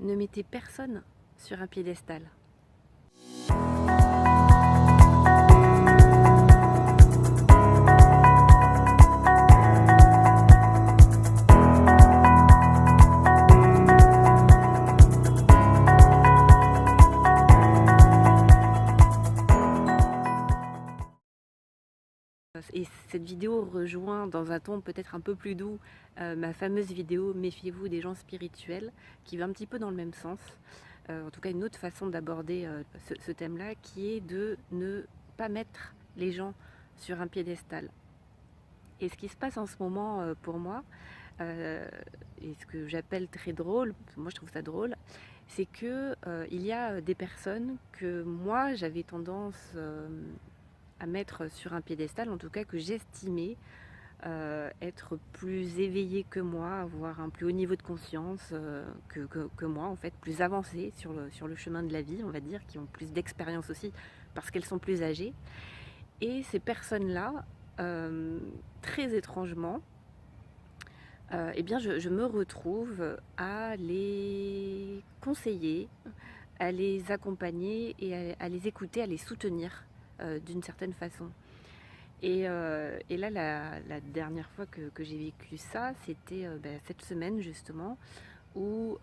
ne mettez personne sur un piédestal. Et cette vidéo rejoint dans un ton peut-être un peu plus doux ma fameuse vidéo « Méfiez-vous des gens spirituels » qui va un petit peu dans le même sens. En tout cas une autre façon d'aborder ce thème-là qui est de ne pas mettre les gens sur un piédestal. Et ce qui se passe en ce moment pour moi, et ce que j'appelle très drôle, moi je trouve ça drôle, c'est que il y a des personnes que moi j'avais tendance à mettre sur un piédestal, en tout cas que j'estimais être plus éveillé que moi, avoir un plus haut niveau de conscience que moi, en fait, plus avancé sur le chemin de la vie, on va dire, qui ont plus d'expérience aussi parce qu'elles sont plus âgées. Et ces personnes-là, très étrangement, eh bien, je me retrouve à les conseiller, à les accompagner et à les écouter, à les soutenir d'une certaine façon. Et là, la dernière fois que j'ai vécu ça, c'était cette semaine justement, où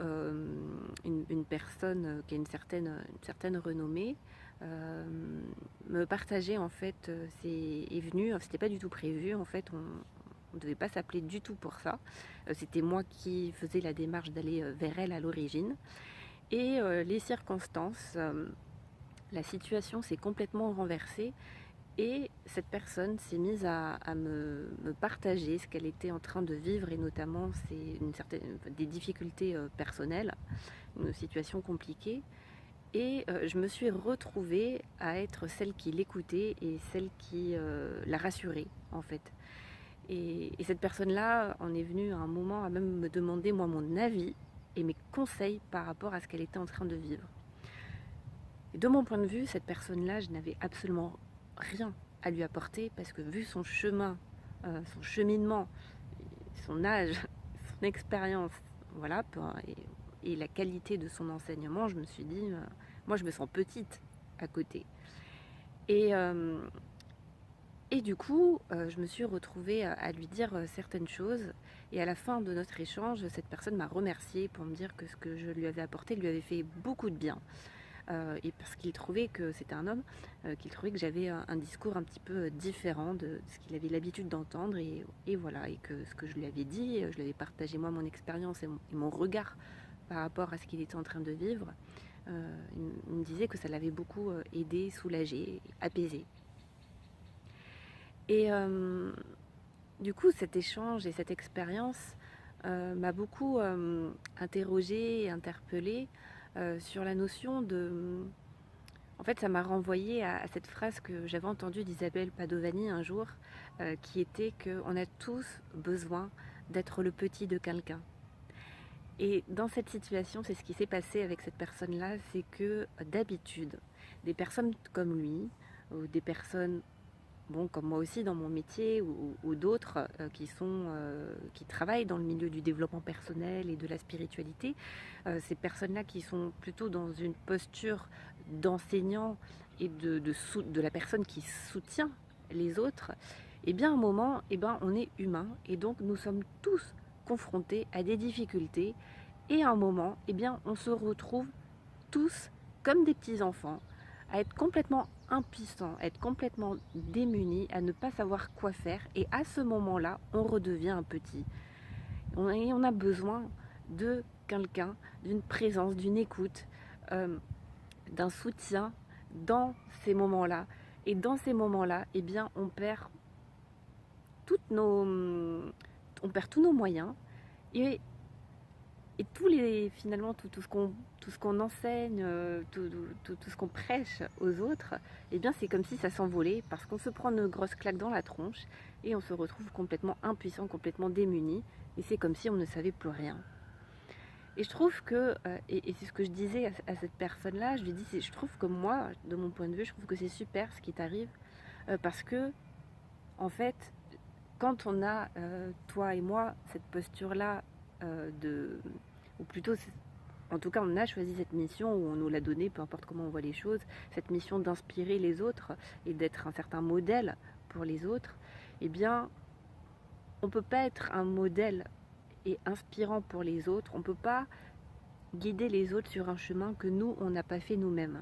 une personne qui a une certaine renommée me partageait en fait, est venue, c'était pas du tout prévu en fait, on ne devait pas s'appeler du tout pour ça, c'était moi qui faisais la démarche d'aller vers elle à l'origine, et les circonstances, la situation s'est complètement renversée. Et cette personne s'est mise à me partager ce qu'elle était en train de vivre, et notamment des difficultés personnelles, une situation compliquée. Et je me suis retrouvée à être celle qui l'écoutait et celle qui la rassurait en fait. Et cette personne-là en est venue à un moment à même me demander moi mon avis et mes conseils par rapport à ce qu'elle était en train de vivre. Et de mon point de vue, cette personne-là, je n'avais absolument rien à lui apporter parce que vu son chemin, son cheminement, son âge, son expérience, voilà, et la qualité de son enseignement, je me suis dit, moi je me sens petite à côté. Et, et du coup, je me suis retrouvée à lui dire certaines choses. Et à la fin de notre échange, cette personne m'a remerciée pour me dire que ce que je lui avais apporté lui avait fait beaucoup de bien. Et parce qu'il trouvait que c'était un homme, qu'il trouvait que j'avais un discours un petit peu différent de ce qu'il avait l'habitude d'entendre, et voilà, et que ce que je lui avais dit, je lui avais partagé moi mon expérience et mon regard par rapport à ce qu'il était en train de vivre. Il me disait que ça l'avait beaucoup aidé, soulagé, apaisé. Et du coup, cet échange et cette expérience m'a beaucoup interrogée et interpellée sur la notion de... En fait, ça m'a renvoyé à cette phrase que j'avais entendue d'Isabelle Padovani un jour, qui était qu'on a tous besoin d'être le petit de quelqu'un. Et dans cette situation, c'est ce qui s'est passé avec cette personne-là, c'est que d'habitude, des personnes comme lui, ou des personnes comme moi aussi dans mon métier, ou d'autres qui travaillent dans le milieu du développement personnel et de la spiritualité, ces personnes-là qui sont plutôt dans une posture d'enseignant et de la personne qui soutient les autres, et bien à un moment, on est humain, et donc nous sommes tous confrontés à des difficultés, et à un moment, on se retrouve tous comme des petits-enfants, à être complètement impuissants, à être complètement démunis, à ne pas savoir quoi faire. Et à ce moment-là, on redevient un petit. Et on a besoin de quelqu'un, d'une présence, d'une écoute, d'un soutien dans ces moments-là. Et dans ces moments-là, on perd on perd tous nos moyens. Et finalement, tout ce qu'on enseigne, tout ce qu'on prêche aux autres, c'est comme si ça s'envolait, parce qu'on se prend une grosse claque dans la tronche et on se retrouve complètement impuissant, complètement démuni, et c'est comme si on ne savait plus rien. Et je trouve que, et c'est ce que je disais à cette personne-là, je lui dis, je trouve que moi, de mon point de vue, je trouve que c'est super ce qui t'arrive, parce que, en fait, quand on a, toi et moi, cette posture-là, ou plutôt en tout cas, on a choisi cette mission, ou on nous l'a donnée, peu importe comment on voit les choses, cette mission d'inspirer les autres et d'être un certain modèle pour les autres, eh bien, on ne peut pas être un modèle et inspirant pour les autres, on ne peut pas guider les autres sur un chemin que nous, on n'a pas fait nous-mêmes.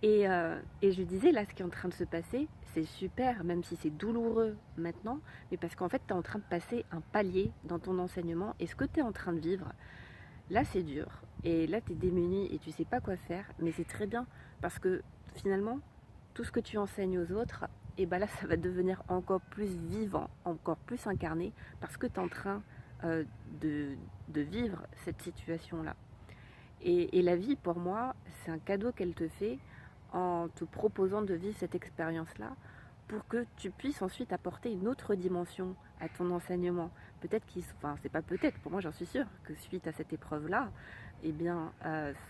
Et je disais, là, ce qui est en train de se passer, c'est super, même si c'est douloureux maintenant, mais parce qu'en fait, tu es en train de passer un palier dans ton enseignement, et ce que tu es en train de vivre, là, c'est dur. Et là, tu es démuni et tu sais pas quoi faire, mais c'est très bien, parce que finalement, tout ce que tu enseignes aux autres, et ben là, ça va devenir encore plus vivant, encore plus incarné, parce que tu es en train de vivre cette situation-là. Et la vie, pour moi, c'est un cadeau qu'elle te fait en te proposant de vivre cette expérience-là pour que tu puisses ensuite apporter une autre dimension à ton enseignement. Peut-être enfin c'est pas peut-être, pour moi j'en suis sûre, que suite à cette épreuve-là, eh bien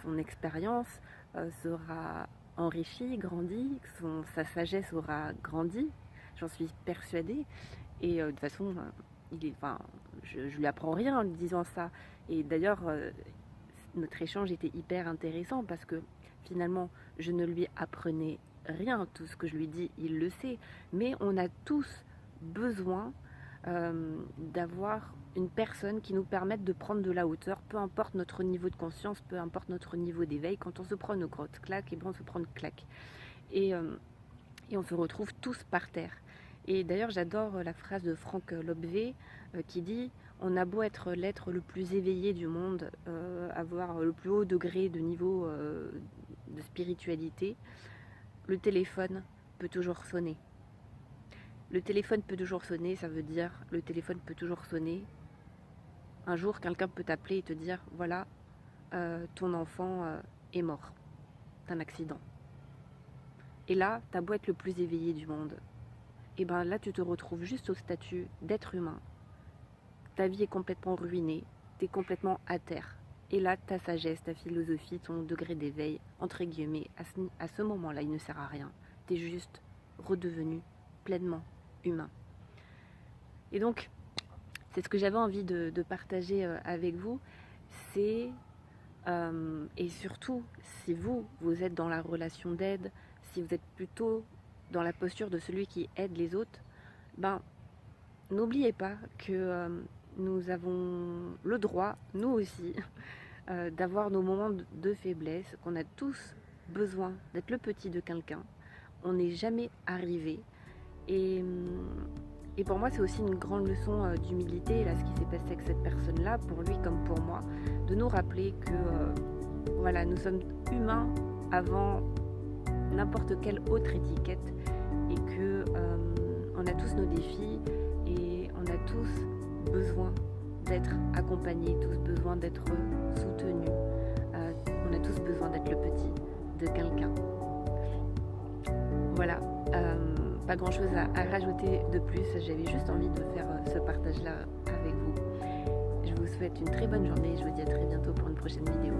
son expérience sera enrichie, grandie, sa sagesse aura grandi, j'en suis persuadée. Et de toute façon, je lui apprends rien en lui disant ça. Et d'ailleurs, notre échange était hyper intéressant parce que finalement, je ne lui apprenais rien. Tout ce que je lui dis, il le sait. Mais on a tous besoin d'avoir une personne qui nous permette de prendre de la hauteur, peu importe notre niveau de conscience, peu importe notre niveau d'éveil. Quand on se prend une grosse claque, et bien on se prend une claque. Et on se retrouve tous par terre. Et d'ailleurs, j'adore la phrase de Franck Lobvé qui dit « On a beau être l'être le plus éveillé du monde, avoir le plus haut degré de niveau de spiritualité, le téléphone peut toujours sonner. » Le téléphone peut toujours sonner, ça veut dire le téléphone peut toujours sonner. Un jour, quelqu'un peut t'appeler et te dire « Voilà, ton enfant est mort d'un accident. » Et là, t'as beau être le plus éveillé du monde, et ben là tu te retrouves juste au statut d'être humain. Ta vie est complètement ruinée, t'es complètement à terre. Et là, ta sagesse, ta philosophie, ton degré d'éveil, entre guillemets, à ce moment-là, il ne sert à rien. T'es juste redevenu pleinement humain. Et donc, c'est ce que j'avais envie de partager avec vous, c'est, et surtout, si vous êtes dans la relation d'aide, si vous êtes plutôt dans la posture de celui qui aide les autres, ben, n'oubliez pas que nous avons le droit, nous aussi, d'avoir nos moments de faiblesse, qu'on a tous besoin d'être le petit de quelqu'un. On n'est jamais arrivé. Et pour moi, c'est aussi une grande leçon d'humilité, là, ce qui s'est passé avec cette personne-là, pour lui comme pour moi, de nous rappeler que voilà, nous sommes humains avant n'importe quelle autre étiquette, et que on a tous nos défis et on a tous besoin d'être accompagnés, tous besoin d'être soutenus, on a tous besoin d'être le petit de quelqu'un. Voilà, pas grand chose à rajouter de plus, j'avais juste envie de faire ce partage là avec vous. Je vous souhaite une très bonne journée et je vous dis à très bientôt pour une prochaine vidéo.